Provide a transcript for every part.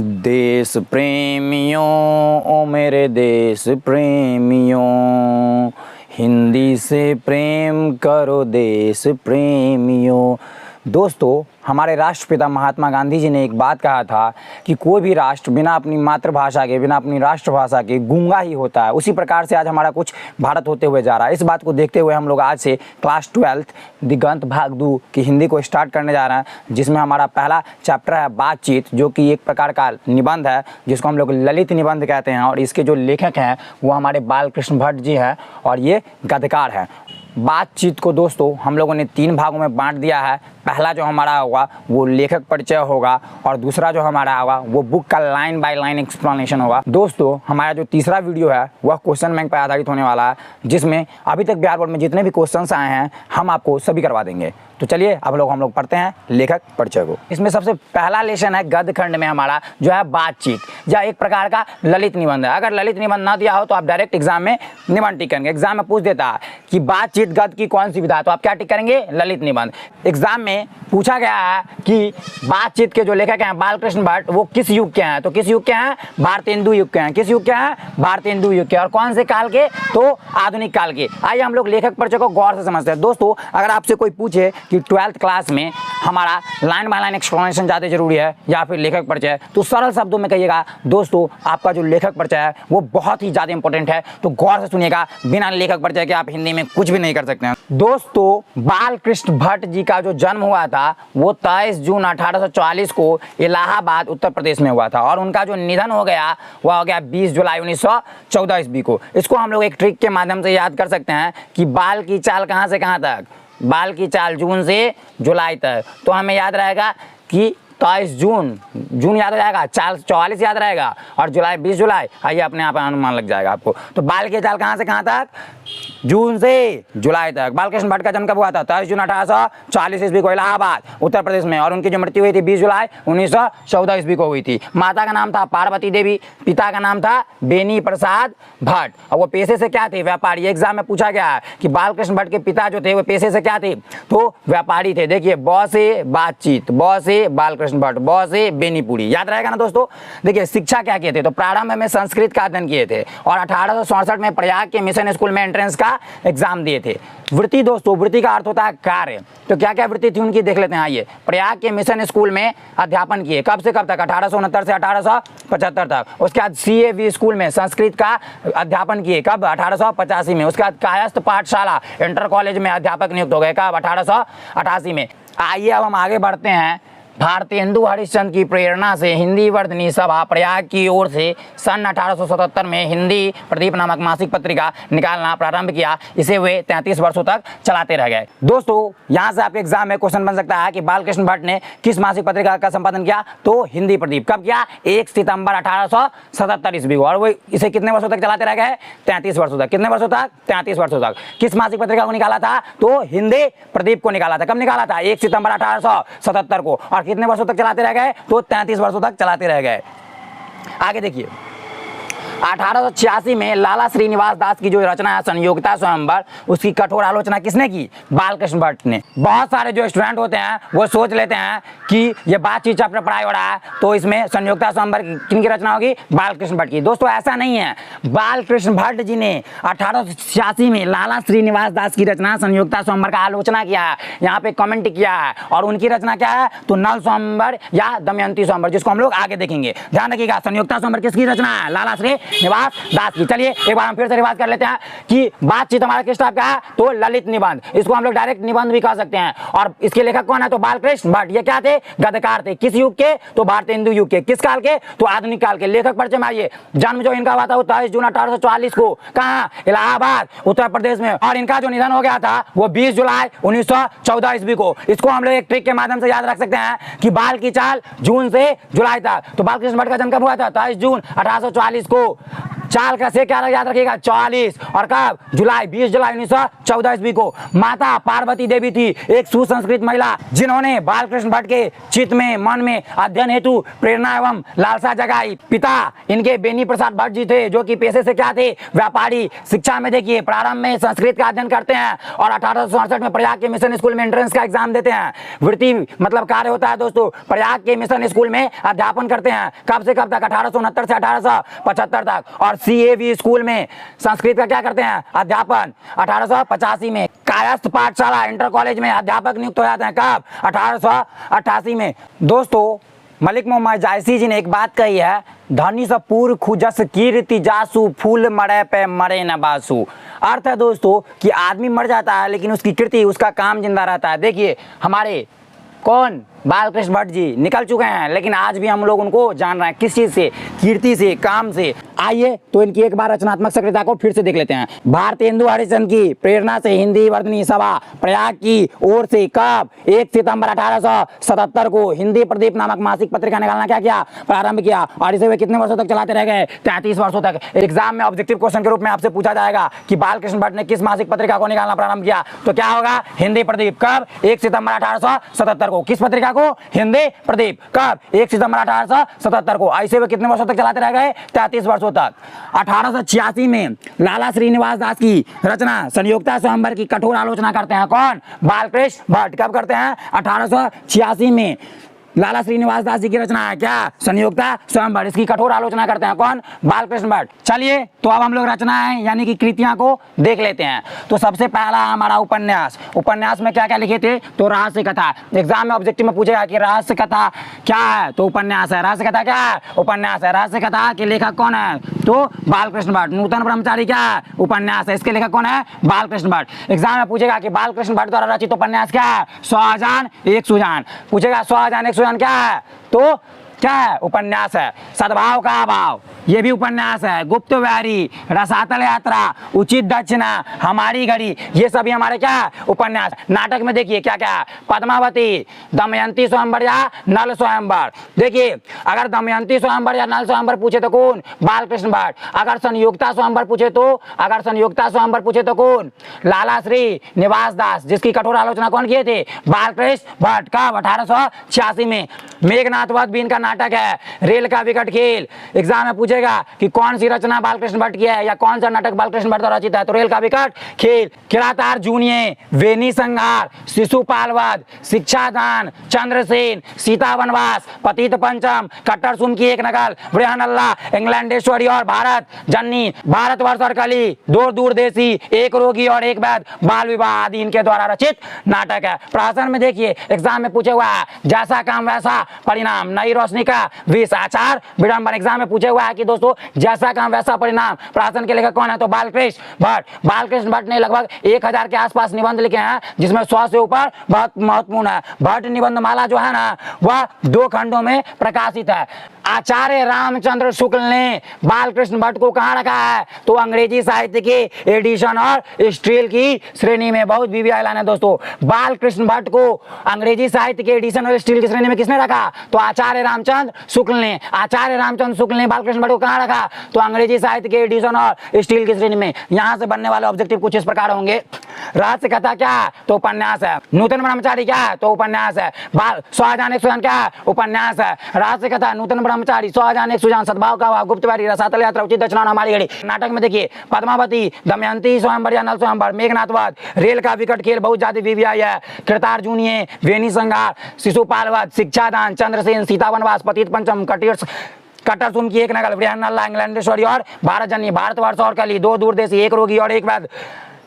देश प्रेमियों, ओ मेरे देश प्रेमियों, हिंदी से प्रेम करो देश प्रेमियों। दोस्तों, हमारे राष्ट्रपिता महात्मा गांधी जी ने एक बात कहा था कि कोई भी राष्ट्र बिना अपनी मातृभाषा के, बिना अपनी राष्ट्रभाषा के गूंगा ही होता है। उसी प्रकार से आज हमारा कुछ भारत होते हुए जा रहा है। इस बात को देखते हुए हम लोग आज से क्लास 12 दिगंत भाग 2 की हिंदी को स्टार्ट करने जा रहे हैं, जिसमें हमारा पहला चैप्टर है बातचीत, जो कि एक प्रकार का निबंध है जिसको हम लोग ललित निबंध कहते हैं। और इसके जो लेखक हैं वो हमारे बालकृष्ण भट्ट जी हैं और ये गद्यकार हैं। बातचीत को दोस्तों हम लोगों ने 3 भागों में बांट दिया है। पहला जो हमारा होगा वो लेखक परिचय होगा और दूसरा जो हमारा होगा वो बुक का लाइन बाय लाइन एक्सप्लेनेशन होगा। दोस्तों, हमारा जो तीसरा वीडियो है वह क्वेश्चन बैंक पर आधारित होने वाला है, जिसमें अभी तक बिहार बोर्ड में जितने भी क्वेश्चंस आए हैं हम आपको सभी करवा देंगे। तो चलिए अब हम लोग पढ़ते हैं लेखक परिचय को। इसमें सबसे पहला लेसन है गद्य खंड में हमारा जो है बातचीत, या एक प्रकार का ललित निबंध है। अगर ललित निबंध ना दिया हो तो आप डायरेक्ट एग्जाम में निबंध टिक करेंगे। एग्जाम में पूछ देता है कि बातचीत गद्य की कौन सी विधा है, तो आप क्या टिक करेंगे? ललित निबंध। एग्जाम में पूछा गया है कि बातचीत के जो लेखक हैं बालकृष्ण भट्ट वो किस युग के हैं, तो किस युग के हैं? भारतेंदु युग के हैं। किस युग के हैं? भारतेंदु युग के। और कौन से काल के? तो आधुनिक काल के। आइए हम लोग लेखक परिचय को गौर से समझते हैं। दोस्तों, अगर आपसे कोई पूछे कि 12th क्लास में हमारा लाइन बाय लाइन एक्सप्लेनेशन ज़्यादा जरूरी है या फिर लेखक परिचय, तो सरल शब्दों में कहिएगा दोस्तों आपका जो लेखक परिचय है वो बहुत ही ज़्यादा इंपॉर्टेंट है। तो गौर से सुनिएगा, बिना लेखक परिचय के आप हिंदी में कुछ भी नहीं कर सकते हैं। दोस्तों, बालकृष्ण भट्ट जी का जो जन्म हुआ था वो 23 जून 1844 को इलाहाबाद उत्तर प्रदेश में हुआ था और उनका जो निधन हो गया वह हो गया 20 जुलाई 1914 ईस्वी को। इसको हम लोग एक ट्रिक के माध्यम से याद कर सकते हैं कि बाल की चाल कहाँ से कहाँ तक? बाल की चाल जून से जुलाई तक। तो हमें याद रहेगा कि 23 जून याद हो जाएगा, चाल 44 याद रहेगा और जुलाई 20 जुलाई। आइए अपने आप अनुमान लग जाएगा आपको। तो बाल की चाल कहाँ से कहाँ तक? जून से जुलाई तक। बालकृष्ण भट्ट का जन्म कब हुआ था? 23 जून 1840 ईस्वी को इलाहाबाद उत्तर प्रदेश में, और उनकी जो मृत्यु हुई थी 20 जुलाई 1914 ईस्वी को हुई थी। माता का नाम था पार्वती देवी, पिता का नाम था बेनी प्रसाद भट्ट और वो पेशे से क्या थे? व्यापारी। एग्जाम में पूछा गया है कि बालकृष्ण भट्ट के पिता जो थे वो पेशे से क्या थे? तो व्यापारी थे। देखिए, ब से बातचीत, ब से बालकृष्ण भट्ट, ब से बेनीपुरी। याद रहेगा ना दोस्तों? देखिए, शिक्षा क्या किए थे? तो प्रारंभ में संस्कृत का अध्ययन किए थे और 1867 में प्रयाग के मिशन स्कूल में एंट्रेंस का एग्जाम दिए थे। वृत्ति, दोस्तों वृत्ति का अर्थ होता है कार्य। तो क्या क्या वृत्ति थी उनकी देख लेते हैं। आइए, प्रयाग के मिशन स्कूल में अध्यापन किए। कब से कब तक? 1869 से 1875 तक। उसके बाद CAV स्कूल में संस्कृत का अध्यापन किए। कब? 1885 में। उसके बाद कायस्थ पाठशाला इंटर कॉलेज में अध्यापक नियुक्त हो गए। कब? 1888 में। आइए अब हम आगे बढ़ते हैं। भारतेंदु हरिश्चंद्र की प्रेरणा से हिंदी वर्धनी सभा प्रयाग की ओर से सन 1877 में हिंदी प्रदीप नामक मासिक पत्रिका निकालना प्रारंभ किया। इसे वे 33 वर्षों तक चलाते रह गए। दोस्तों, यहाँ से आपके एग्जाम में क्वेश्चन बन सकता है कि बालकृष्ण भट्ट ने किस मासिक पत्रिका का संपादन किया? तो हिंदी प्रदीप। कब किया? 1 सितंबर 1877 ईस्वी को। और वो इसे कितने वर्षों तक चलाते रह गए? 33 वर्षों तक। कितने वर्षों तक? 33 वर्षों तक। किस मासिक पत्रिका को निकाला था? तो हिंदी प्रदीप को निकाला था। कब निकाला था? 1 सितंबर 1877 को। और कितने वर्षों तक चलाते रह गए? तो 33 वर्षों तक चलाते रह गए। आगे देखिए, 1886 में लाला श्रीनिवास दास की जो रचना है संयोगिता स्वयंवर, उसकी कठोर आलोचना किसने की? बालकृष्ण भट्ट ने। बहुत सारे जो स्टूडेंट होते हैं वो सोच लेते हैं कि ये बातचीत चैप्टर पढ़ाई हो रहा है तो इसमें संयोगिता स्वयंवर किनकी रचना होगी? बालकृष्ण भट्ट की। दोस्तों, ऐसा नहीं है। बालकृष्ण भट्ट जी ने 1886 में लाला श्रीनिवास दास की रचना संयोगिता स्वयंवर का आलोचना किया है, यहाँ पे कमेंट किया है। और उनकी रचना क्या है? तो नल स्वयंवर या दमयंती स्वयंवर, जिसको हम लोग आगे देखेंगे। ध्यान रखिएगा, संयोगिता स्वयंवर किसकी रचना है? लाला श्रीनिवास दास की। चलिए एक बार हम फिर से रिवाज कर लेते हैं कि बातचीत हमारा किस टाइप का है? तो ललित निबंध। इसको हम लोग डायरेक्ट निबंध भी कह सकते हैं। और इसके लेखक कौन है? तो बालकृष्ण भट्ट। ये क्या थे? गद्यकार थे। किस युग के? तो भारतेंदु युग के। किस काल के? तो आधुनिक काल के। लेखक परिचय में आइए। जन्म जो इनका हुआ था वो 23 जून 1844 को। कहाँ? इलाहाबाद उत्तर प्रदेश में। और इनका जो निधन हो गया था वो 20 जुलाई 1914 ईस्वी को। इसको हम लोग एक ट्रिक के माध्यम से याद रख सकते हैं कि बाल की चाल जून से जुलाई तक। तो बालकृष्ण भट्ट का जन्म कब हुआ था? 23 जून 1844 को। चाल का से क्या याद रखिएगा 44। और कब? जुलाई 20 जुलाई 1914 ईस्वी को। माता पार्वती देवी थी एक सुसंस्कृत महिला जिन्होंने बालकृष्ण भट्ट के चित्त में मन में अध्ययन हेतु प्रेरणा एवं लालसा जगाई। पिता इनके बेनी प्रसाद भट्ट जी थे जो कि पेशे से क्या थे? व्यापारी। शिक्षा में देखिए प्रारंभ में संस्कृत का अध्ययन करते हैं और 1867 में प्रयाग के मिशन स्कूल में एंट्रेंस का एग्जाम देते हैं। वृत्ति मतलब कार्य होता है दोस्तों, प्रयाग के मिशन स्कूल में अध्यापन करते हैं। कब से कब तक? 1869 से 1875 तक। और CAV स्कूल में संस्कृत का क्या करते हैं? अध्यापन। 1885 में कायस्थ पाठशाला इंटर कॉलेज में अध्यापक नियुक्त हो जाते हैं। कब? 1888 में। दोस्तों मलिक मोहम्मद जायसी जी ने एक बात कही है, धनी स पूर्व खुजस कीर्ति जासु फूल मरे पे मरे न बासु। अर्थ है दोस्तों कि आदमी मर जाता है लेकिन उसकी कीर्ति, उसका काम जिंदा रहता है। देखिए हमारे कौन? बालकृष्ण भट्ट जी निकल चुके हैं लेकिन आज भी हम लोग उनको जान रहे हैं। किस चीज से? कीर्ति से, काम से। आइए तो इनकी एक बार रचनात्मक सक्रियता को फिर से देख लेते हैं। भारतेंदु हरिश्चंद्र की प्रेरणा से हिंदी वर्धनी सभा प्रयाग की ओर से कब? 1 सितंबर 1877 को हिंदी प्रदीप नामक मासिक पत्रिका निकालना क्या किया? प्रारंभ किया। और इसे वे कितने वर्षों तक चलाते रह गए? 33 वर्षों तक। एग्जाम में ऑब्जेक्टिव क्वेश्चन के रूप में आपसे पूछा जाएगा कि बालकृष्ण भट्ट ने किस मासिक पत्रिका को निकालना प्रारंभ किया? तो क्या होगा? हिंदी प्रदीप। कब? 1 सितंबर 1877 को। किस पत्रिका को? हिंदी प्रदीप। कब? 1 सितंबर 1877 को। ऐसे वे कितने वर्षों तक चलाते रह गए? 33 वर्षों तक। 1886 में लाला श्रीनिवास दास की रचना संयोक्ता स्वयंवर की कठोर आलोचना करते हैं। कौन? बालकृष्ण भट्ट। कब करते हैं? 1886 में। लाला श्रीनिवास दास जी की रचना है क्या? संयोक्ता स्वयंवर। इसकी कठोर आलोचना करते हैं कौन? बालकृष्ण भट्ट। चलिए तो अब हम लोग रचनाएं यानी कि कृतियां को देख लेते हैं। तो सबसे पहला हमारा उपन्यास। उपन्यास में क्या क्या लिखे थे? तो रहस्य कथा। एग्जाम में ऑब्जेक्टिव में पूछेगा कि रहस्य कथा क्या है? तो उपन्यास है। रहस्य कथा क्या है? उपन्यास है। रहस्य कथा के लेखक कौन है? तो बालकृष्ण भट्ट। नूतन ब्रह्मचारी क्या है? उपन्यास है। इसके लेखक कौन है? बालकृष्ण भट्ट। एग्जाम में पूछेगा कि बालकृष्ण भट्ट द्वारा रचित उपन्यास क्या है? 100 अजान एक सुजान। पूछेगा 100 अजान एक सुजान क्या है? तो क्या है? उपन्यास है। सद्भाव का अभाव ये भी उपन्यास है। गुप्त व्यारी, रसातल यात्रा, उचित दक्षिणा, हमारी घड़ी, ये सभी हमारे क्या है? उपन्यास। नाटक में देखिए क्या क्या है? पद्मावती, दमयंती स्वयंवर या नल स्वयंवर। देखिए अगर दमयंती स्वयंवर या नल स्वयंवर पूछे तो कौन? बालकृष्ण भट्ट। अगर संयोक्ता स्वयंवर पूछे तो कौन? लाला श्री निवास दास, जिसकी कठोर आलोचना कौन किए थे? बालकृष्ण भट्ट। कब? 1886 में। मेघनाथ वध भी इनका नाटक है। रेल का विकट खेल। एग्जाम में पूछेगा कि कौन सी रचना बालकृष्ण भट्ट की है या कौन सा नाटक बालकृष्ण भट्ट द्वारा रचित है? तो रेल का विकट खेल। किरातार जूनिये, वेनी संहार, शिशुपाल वध, शिक्षादान, चंद्रसेन, सीता वनवास, पतित पंचम, कट्टर सुम की एक नकल, वृहनल्ला, इंग्लैंडेश्वरी और भारत जननी, भारतवर्ष और कली, दूर दूरदेशी, एक रोगी और एक वैद, बाल विवाह आदि इनके द्वारा रचित नाटक है। प्रहसन में देखिए एग्जाम में पूछे हुआ है जैसा काम वैसा परिणाम, नई रोशनी का विष, आचार विडंबन। एग्जाम में पूछे हुआ है कि दोस्तों जैसा काम वैसा परिणाम। प्रहसन के लेखक कौन है? तो बालकृष्ण भट्ट। बालकृष्ण भट्ट ने लगभग 1000 के आसपास निबंध लिखे हैं जिसमें 100 से ऊपर बहुत महत्वपूर्ण है। भट्ट निबंध माला जो है ना वह 2 खंडों में प्रकाशित है। आचार्य रामचंद्र शुक्ल ने बालकृष्ण भट्ट को कहाँ रखा है? तो अंग्रेजी साहित्य के एडिशन और स्टील की श्रेणी में। बहुत बीबी लाइन है दोस्तों। बालकृष्ण भट्ट को अंग्रेजी साहित्य के एडिशन और स्टील की श्रेणी में किसने रखा? तो आचार्य रामचंद्र शुक्ल ने। आचार्य रामचंद्र शुक्ल ने बालकृष्ण भट्ट को कहाँ रखा? तो अंग्रेजी साहित्य के एडिशन और स्टील की श्रेणी में। यहाँ से बनने वाले ऑब्जेक्टिव कुछ इस प्रकार होंगे। रहस्य कथा क्या है? तो उपन्यास है। नूतन ब्रह्मचारी क्या है? तो उपन्यास है। 100 अजान एक सुजान क्या है? उपन्यास है। रहस्य कथा, नूतन ब्रह्मचारी, 100 अजान एक सुजान, सद्भाव का अभाव, गुप्त व्यारी, रसातल यात्रा, उचित दक्षिणा, हमारी घड़ी। नाटक में देखिए पद्मावती, दमयंती स्वयंवर या नल स्वयंवर, मेघनाथ वध, रेल का विकट खेल, बहुत ज्यादा बीवी आई है, कृतार जूनिये, वेनी संहार, शिशुपाल वध, शिक्षादान, चंद्रसेन, सीता वनवास, पतित पंचम, कट्टर सुम की एक नकल, वृहनल्ला, इंग्लैंडेश्वरी और भारत जननी, भारतवर्ष और कली, 2 दूरदेशी, एक रोगी और एक वैद,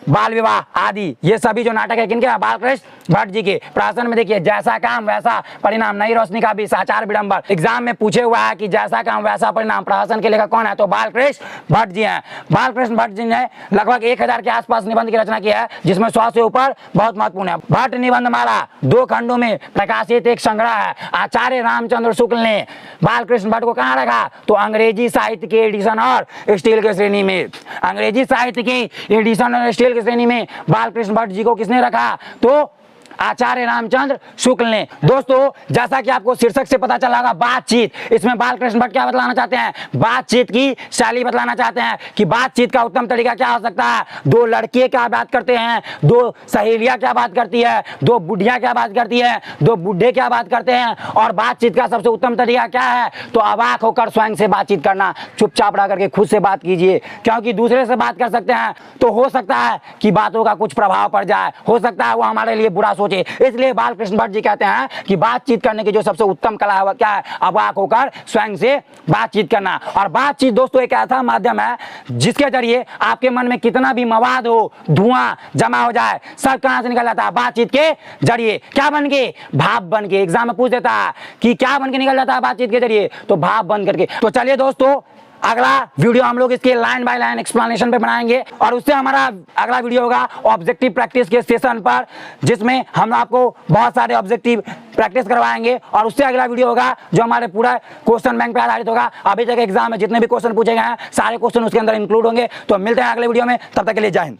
बाल विवाह आदि, ये सभी जो नाटक है किनके? बालकृष्ण भट्ट जी के। प्रहसन में देखिए जैसा काम वैसा परिणाम, नई रोशनी का भी, आचार विडंबर। एग्जाम में पूछे हुआ है कि जैसा काम वैसा परिणाम, प्रहसन के लेखक कौन है? तो बालकृष्ण भट्ट जी हैं। बालकृष्ण भट्ट जी ने लगभग 1000 के आसपास निबंध की रचना की है जिसमें 100 से ऊपर बहुत महत्वपूर्ण है। भट्ट निबंध माला 2 खंडों में प्रकाशित एक संग्रह है। आचार्य रामचंद्र शुक्ल ने बालकृष्ण भट्ट को कहाँ रखा? तो अंग्रेजी साहित्य के एडिशन और स्टील के श्रेणी में। अंग्रेजी साहित्य के एडिशन और स्टील की श्रेणी में बालकृष्ण भट्ट जी को किसने रखा? तो आचार्य रामचंद्र शुक्ल ने। दोस्तों जैसा कि आपको शीर्षक से पता चला होगा बातचीत, इसमें बालकृष्ण भट्ट क्या बतलाना चाहते हैं, बातचीत की शैली बतलाना चाहते हैं कि बातचीत का उत्तम तरीका क्या हो सकता है। दो लड़के क्या बात करते हैं, दो सहेलियां क्या बात करती है, दो बुढ़िया क्या बात करती है, दो बुढ़े क्या बात करते हैं, और बातचीत का सबसे उत्तम तरीका क्या है। तो अवाक होकर स्वयं से बातचीत करना, चुपचाप रह करके खुद से बात कीजिए, क्योंकि दूसरे से बात कर सकते हैं तो हो सकता है कि बातों का कुछ प्रभाव पड़ जाए, हो सकता है वो हमारे लिए बुरा सोचे। इसलिए बालकृष्ण भट्ट जी कहते हैं कि बातचीत करने की जो सबसे उत्तम कला है वह क्या है, अवाक होकर स्वयं से बातचीत करना। और बातचीत दोस्तों एक ऐसा माध्यम है जिसके जरिए आपके मन में कितना भी मवाद हो, धुआं जमा हो जाए, सब कहां से निकल जाता है, बातचीत के जरिए। क्या बन के, भाव बन के। एग्जाम में पूछ देता है कि क्या बन के निकल जाता है बातचीत के जरिए, तो भाव बन करके। तो चलिए दोस्तों अगला वीडियो हम लोग इसके लाइन बाय लाइन एक्सप्लेनेशन पे बनाएंगे, और उससे हमारा अगला वीडियो होगा ऑब्जेक्टिव प्रैक्टिस के सेशन पर, जिसमें हम आपको बहुत सारे ऑब्जेक्टिव प्रैक्टिस करवाएंगे। और उससे अगला वीडियो होगा जो हमारे पूरा क्वेश्चन बैंक पे आधारित होगा। अभी तक एग्जाम में जितने भी क्वेश्चन पूछे गए हैं सारे क्वेश्चन उसके अंदर इंक्लूड होंगे। तो मिलते हैं अगले वीडियो में, तब तक के लिए जय हिंद।